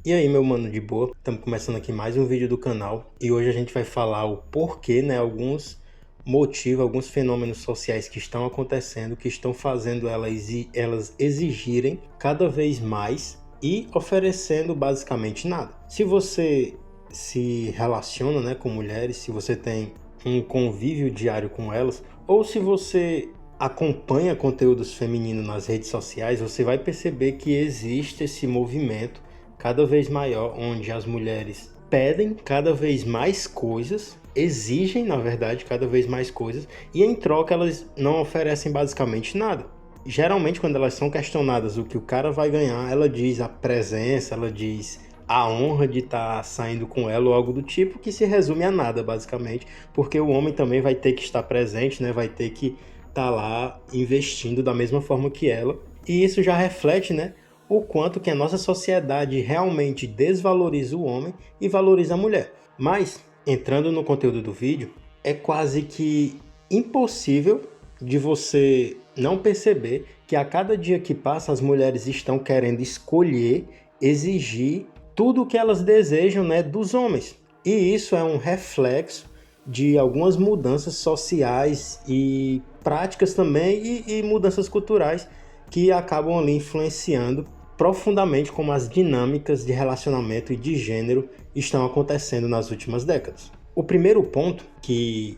E aí, meu mano, de boa? Estamos começando aqui mais um vídeo do canal e hoje a gente vai falar o porquê, né, alguns motivos, alguns fenômenos sociais que estão acontecendo, que estão fazendo elas exigirem cada vez mais e oferecendo basicamente nada. Se você se relaciona, né, com mulheres, se você tem um convívio diário com elas, ou se você acompanha conteúdos femininos nas redes sociais, você vai perceber que existe esse movimento cada vez maior, onde as mulheres pedem cada vez mais coisas, exigem, na verdade, cada vez mais coisas, e em troca elas não oferecem basicamente nada. Geralmente, quando elas são questionadas o que o cara vai ganhar, ela diz a presença, ela diz a honra de estar saindo com ela ou algo do tipo, que se resume a nada, basicamente, porque o homem também vai ter que estar presente, né? Vai ter que estar lá investindo da mesma forma que ela, e isso já reflete, né, o quanto que a nossa sociedade realmente desvaloriza o homem e valoriza a mulher. Mas, entrando no conteúdo do vídeo, é quase que impossível de você não perceber que a cada dia que passa as mulheres estão querendo escolher, exigir tudo o que elas desejam, né, dos homens. E isso é um reflexo de algumas mudanças sociais e práticas também e mudanças culturais que acabam ali influenciando profundamente como as dinâmicas de relacionamento e de gênero estão acontecendo nas últimas décadas. O primeiro ponto que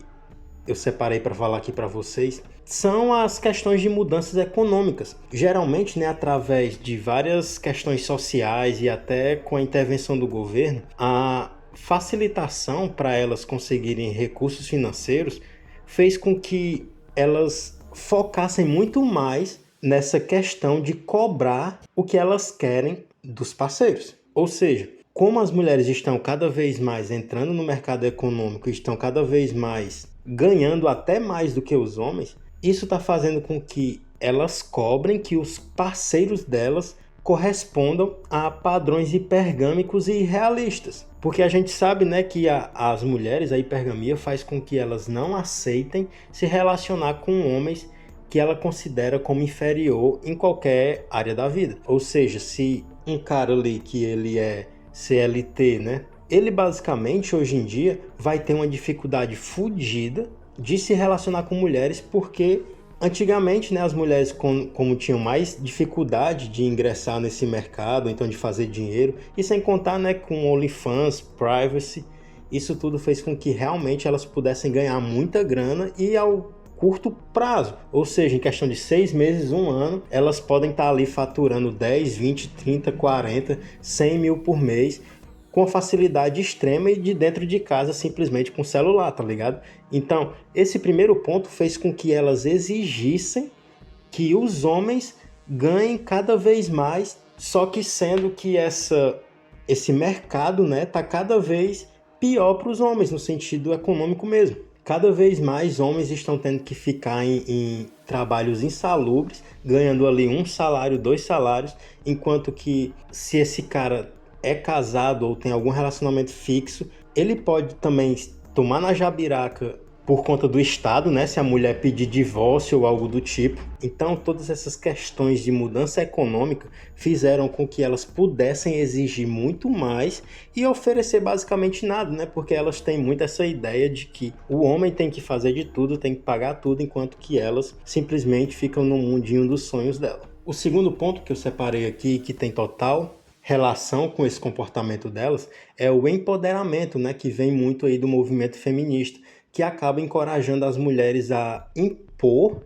eu separei para falar aqui para vocês são as questões de mudanças econômicas. Geralmente, né, através de várias questões sociais e até com a intervenção do governo, a facilitação para elas conseguirem recursos financeiros fez com que elas focassem muito mais nessa questão de cobrar o que elas querem dos parceiros. Ou seja, como as mulheres estão cada vez mais entrando no mercado econômico e estão cada vez mais ganhando até mais do que os homens, isso está fazendo com que elas cobrem que os parceiros delas correspondam a padrões hipergâmicos e irrealistas. Porque a gente sabe, né, que as mulheres, a hipergamia faz com que elas não aceitem se relacionar com homens que ela considera como inferior em qualquer área da vida. Ou seja, se um cara ali que ele é CLT, né, ele basicamente hoje em dia vai ter uma dificuldade fodida de se relacionar com mulheres, porque antigamente, né, as mulheres como tinham mais dificuldade de ingressar nesse mercado, então de fazer dinheiro, e sem contar, né, com OnlyFans, privacy, isso tudo fez com que realmente elas pudessem ganhar muita grana e ao curto prazo, ou seja, em questão de 6 meses, um ano, elas podem estar ali faturando 10, 20, 30, 40, 100 mil por mês, com facilidade extrema e de dentro de casa, simplesmente com celular, tá ligado? Então, esse primeiro ponto fez com que elas exigissem que os homens ganhem cada vez mais, só que sendo que esse mercado, né, tá cada vez pior para os homens, no sentido econômico mesmo. Cada vez mais homens estão tendo que ficar em trabalhos insalubres, ganhando ali um salário, 2 salários, enquanto que se esse cara é casado ou tem algum relacionamento fixo, ele pode também tomar na jabiraca por conta do Estado, né? Se a mulher pedir divórcio ou algo do tipo. Então, todas essas questões de mudança econômica fizeram com que elas pudessem exigir muito mais e oferecer basicamente nada, né? Porque elas têm muito essa ideia de que o homem tem que fazer de tudo, tem que pagar tudo, enquanto que elas simplesmente ficam no mundinho dos sonhos dela. O segundo ponto que eu separei aqui, que tem total relação com esse comportamento delas, é o empoderamento, né? Que vem muito aí do movimento feminista, que acaba encorajando as mulheres a impor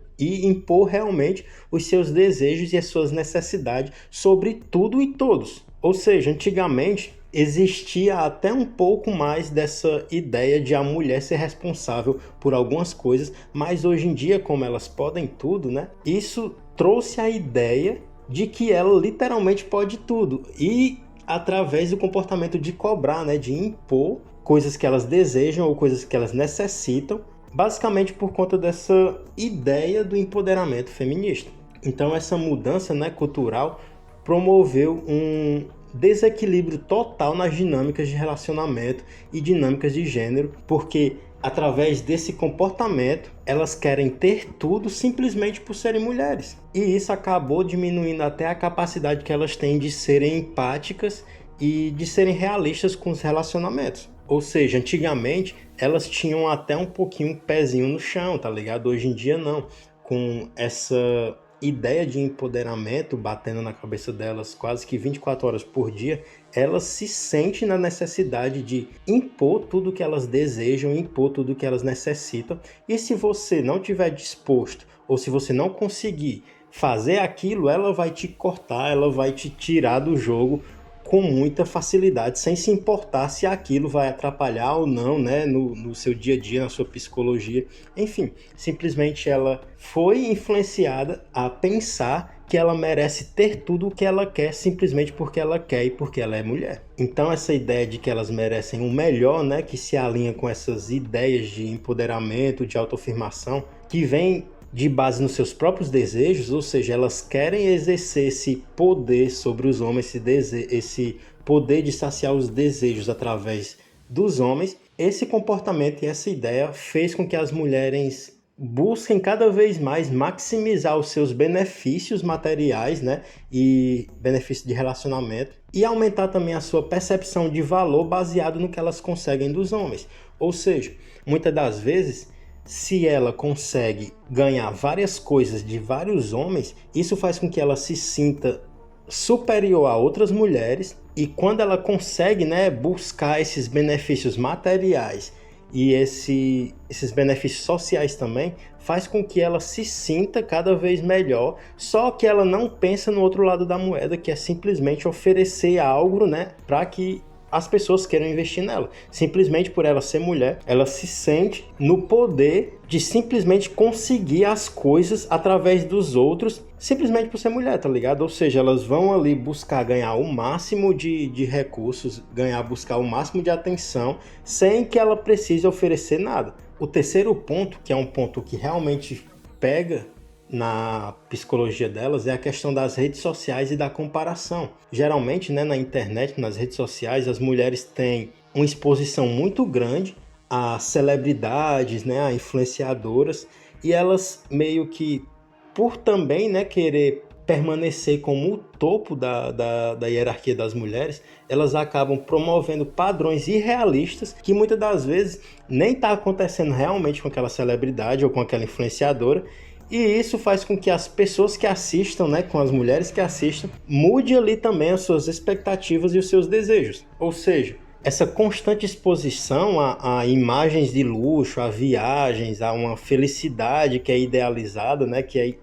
realmente os seus desejos e as suas necessidades sobre tudo e todos. Ou seja, antigamente existia até um pouco mais dessa ideia de a mulher ser responsável por algumas coisas, mas hoje em dia, como elas podem tudo, né? Isso trouxe a ideia de que ela literalmente pode tudo e através do comportamento de cobrar, né, de impor coisas que elas desejam ou coisas que elas necessitam, basicamente por conta dessa ideia do empoderamento feminista. Então essa mudança, né, cultural promoveu um desequilíbrio total nas dinâmicas de relacionamento e dinâmicas de gênero, porque através desse comportamento elas querem ter tudo simplesmente por serem mulheres. E isso acabou diminuindo até a capacidade que elas têm de serem empáticas e de serem realistas com os relacionamentos. Ou seja, antigamente elas tinham até um pouquinho um pezinho no chão, tá ligado? Hoje em dia não. Com essa ideia de empoderamento batendo na cabeça delas quase que 24 horas por dia, elas se sentem na necessidade de impor tudo que elas desejam, impor tudo que elas necessitam. E se você não estiver disposto, ou se você não conseguir fazer aquilo, ela vai te cortar, ela vai te tirar do jogo com muita facilidade, sem se importar se aquilo vai atrapalhar ou não, né, no seu dia a dia, na sua psicologia. Enfim, simplesmente ela foi influenciada a pensar que ela merece ter tudo o que ela quer simplesmente porque ela quer e porque ela é mulher. Então essa ideia de que elas merecem o melhor, né, que se alinha com essas ideias de empoderamento, de autoafirmação, que vem de base nos seus próprios desejos, ou seja, elas querem exercer esse poder sobre os homens, esse poder de saciar os desejos através dos homens. Esse comportamento e essa ideia fez com que as mulheres busquem cada vez mais maximizar os seus benefícios materiais, né, e benefícios de relacionamento, e aumentar também a sua percepção de valor baseado no que elas conseguem dos homens. Ou seja, muitas das vezes, se ela consegue ganhar várias coisas de vários homens, isso faz com que ela se sinta superior a outras mulheres, e quando ela consegue, né, buscar esses benefícios materiais e esses benefícios sociais também, faz com que ela se sinta cada vez melhor, só que ela não pensa no outro lado da moeda, que é simplesmente oferecer algo, né, para que as pessoas queiram investir nela. Simplesmente por ela ser mulher, ela se sente no poder de simplesmente conseguir as coisas através dos outros, simplesmente por ser mulher, tá ligado? Ou seja, elas vão ali buscar ganhar o máximo de recursos, buscar o máximo de atenção, sem que ela precise oferecer nada. O terceiro ponto, que é um ponto que realmente pega na psicologia delas, é a questão das redes sociais e da comparação. Geralmente, né, na internet, nas redes sociais, as mulheres têm uma exposição muito grande a celebridades, né, a influenciadoras, e elas meio que, por também, né, querer permanecer como o topo da hierarquia das mulheres, elas acabam promovendo padrões irrealistas que muitas das vezes nem está acontecendo realmente com aquela celebridade ou com aquela influenciadora. E isso faz com que as pessoas que assistam, né, com as mulheres que assistam, mude ali também as suas expectativas e os seus desejos. Ou seja, essa constante exposição a imagens de luxo, a viagens, a uma felicidade que é idealizada, né, que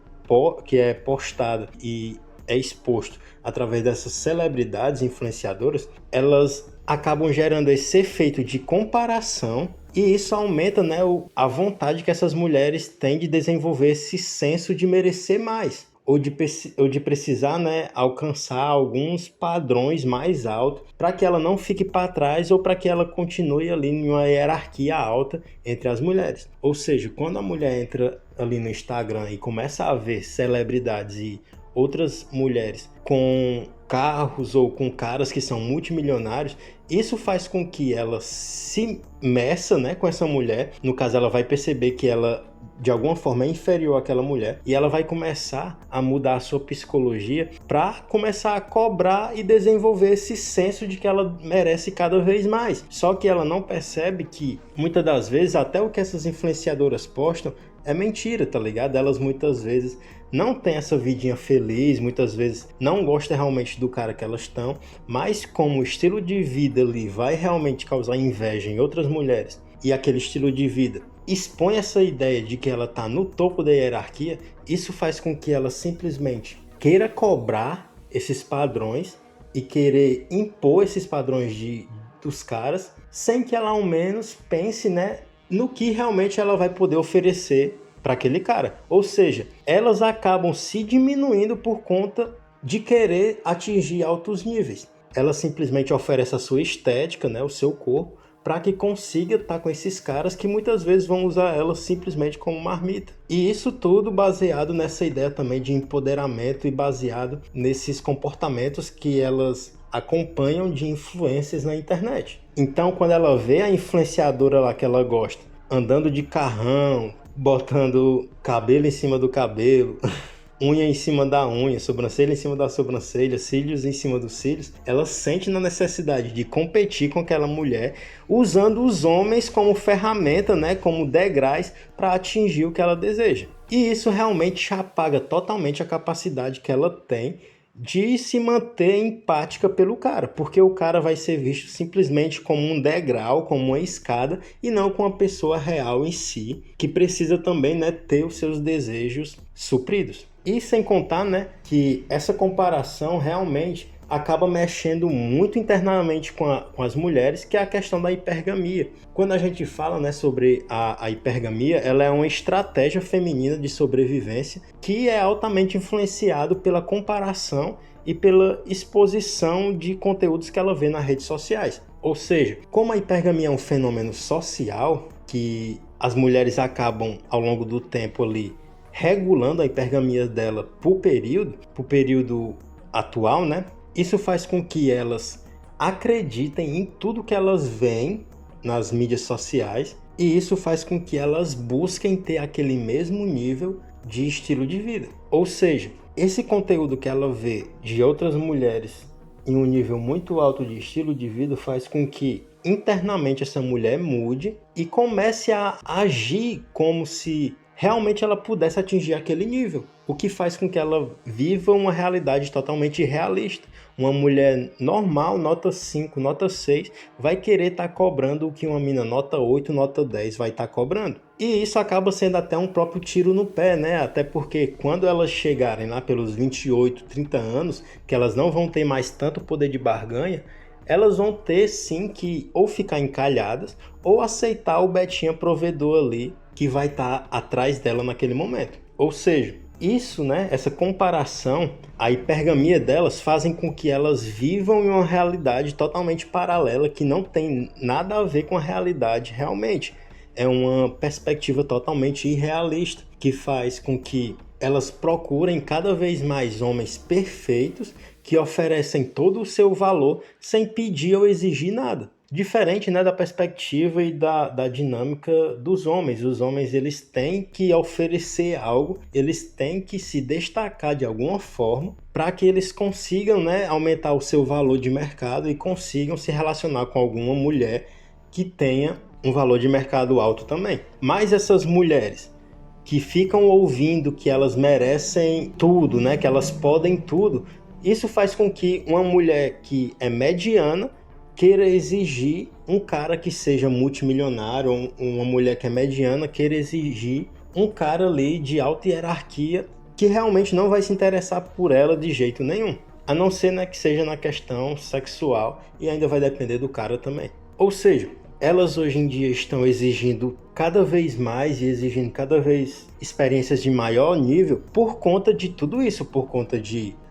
é postada e é exposto através dessas celebridades influenciadoras, elas acabam gerando esse efeito de comparação. E isso aumenta, né, a vontade que essas mulheres têm de desenvolver esse senso de merecer mais, ou de precisar, né, alcançar alguns padrões mais altos para que ela não fique para trás ou para que ela continue ali em uma hierarquia alta entre as mulheres. Ou seja, quando a mulher entra ali no Instagram e começa a ver celebridades e outras mulheres com carros ou com caras que são multimilionários, isso faz com que ela se meça, né, com essa mulher. No caso, ela vai perceber que ela, de alguma forma, é inferior àquela mulher, e ela vai começar a mudar a sua psicologia para começar a cobrar e desenvolver esse senso de que ela merece cada vez mais. Só que ela não percebe que, muitas das vezes, até o que essas influenciadoras postam é mentira, tá ligado? Elas muitas vezes não têm essa vidinha feliz, muitas vezes não gostam realmente do cara que elas estão, mas como o estilo de vida ali vai realmente causar inveja em outras mulheres, e aquele estilo de vida expõe essa ideia de que ela tá no topo da hierarquia, isso faz com que ela simplesmente queira cobrar esses padrões e querer impor esses padrões dos caras, sem que ela ao menos pense, né, no que realmente ela vai poder oferecer para aquele cara. Ou seja, elas acabam se diminuindo por conta de querer atingir altos níveis. Ela simplesmente oferece a sua estética, né, o seu corpo, para que consiga estar com esses caras que muitas vezes vão usar ela simplesmente como marmita. E isso tudo baseado nessa ideia também de empoderamento e baseado nesses comportamentos que elas acompanham de influências na internet. Então, quando ela vê a influenciadora lá que ela gosta andando de carrão, botando cabelo em cima do cabelo, unha em cima da unha, sobrancelha em cima da sobrancelha, cílios em cima dos cílios, ela sente na necessidade de competir com aquela mulher, usando os homens como ferramenta, né, como degraus para atingir o que ela deseja. E isso realmente apaga totalmente a capacidade que ela tem de se manter empática pelo cara, porque o cara vai ser visto simplesmente como um degrau, como uma escada, e não como uma pessoa real em si, que precisa também, né, ter os seus desejos supridos. E sem contar, né, que essa comparação realmente acaba mexendo muito internamente com as mulheres, que é a questão da hipergamia. Quando a gente fala, né, sobre a hipergamia, ela é uma estratégia feminina de sobrevivência que é altamente influenciado pela comparação e pela exposição de conteúdos que ela vê nas redes sociais. Ou seja, como a hipergamia é um fenômeno social, que as mulheres acabam ao longo do tempo ali regulando a hipergamia dela por período atual, né? Isso faz com que elas acreditem em tudo que elas veem nas mídias sociais, e isso faz com que elas busquem ter aquele mesmo nível de estilo de vida. Ou seja, esse conteúdo que ela vê de outras mulheres em um nível muito alto de estilo de vida faz com que internamente essa mulher mude e comece a agir como se realmente ela pudesse atingir aquele nível, o que faz com que ela viva uma realidade totalmente irrealista. Uma mulher normal, nota 5, nota 6, vai querer estar cobrando o que uma mina nota 8, nota 10 vai estar cobrando. E isso acaba sendo até um próprio tiro no pé, né? Até porque quando elas chegarem lá pelos 28, 30 anos, que elas não vão ter mais tanto poder de barganha, elas vão ter sim que ou ficar encalhadas ou aceitar o Betinha provedor ali que vai estar atrás dela naquele momento. Ou seja, isso, né, essa comparação, a hipergamia delas fazem com que elas vivam em uma realidade totalmente paralela que não tem nada a ver com a realidade realmente. É uma perspectiva totalmente irrealista que faz com que elas procurem cada vez mais homens perfeitos que oferecem todo o seu valor sem pedir ou exigir nada. Diferente, né, da perspectiva e da dinâmica dos homens. Os homens, eles têm que oferecer algo, eles têm que se destacar de alguma forma para que eles consigam, né, aumentar o seu valor de mercado e consigam se relacionar com alguma mulher que tenha um valor de mercado alto também. Mas essas mulheres que ficam ouvindo que elas merecem tudo, né, que elas podem tudo, isso faz com que uma mulher que é mediana queira exigir um cara que seja multimilionário, uma mulher que é mediana queira exigir um cara ali de alta hierarquia que realmente não vai se interessar por ela de jeito nenhum. A não ser, né, que seja na questão sexual, e ainda vai depender do cara também. Ou seja, elas hoje em dia estão exigindo cada vez mais e exigindo cada vez experiências de maior nível por conta de tudo isso, por conta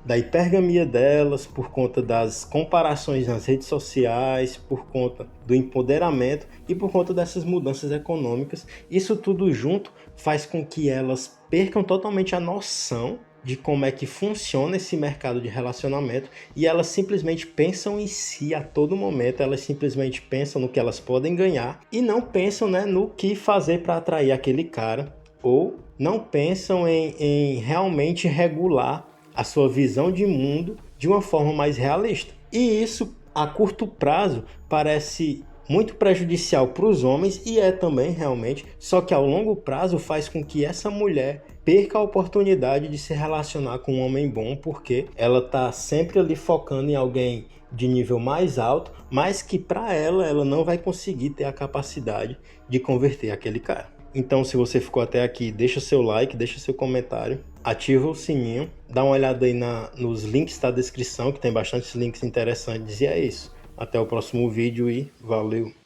da hipergamia delas, por conta das comparações nas redes sociais, por conta do empoderamento e por conta dessas mudanças econômicas. Isso tudo junto faz com que elas percam totalmente a noção de como é que funciona esse mercado de relacionamento, e elas simplesmente pensam em si a todo momento, elas simplesmente pensam no que elas podem ganhar e não pensam, né, no que fazer para atrair aquele cara, ou não pensam em realmente regular a sua visão de mundo de uma forma mais realista. E isso, a curto prazo, parece muito prejudicial para os homens, e é também realmente, só que ao longo prazo faz com que essa mulher perca a oportunidade de se relacionar com um homem bom, porque ela está sempre ali focando em alguém de nível mais alto, mas que para ela não vai conseguir ter a capacidade de converter aquele cara. Então, se você ficou até aqui, deixa seu like, deixa seu comentário, ativa o sininho, dá uma olhada aí nos links da descrição, que tem bastantes links interessantes, e é isso. Até o próximo vídeo e valeu!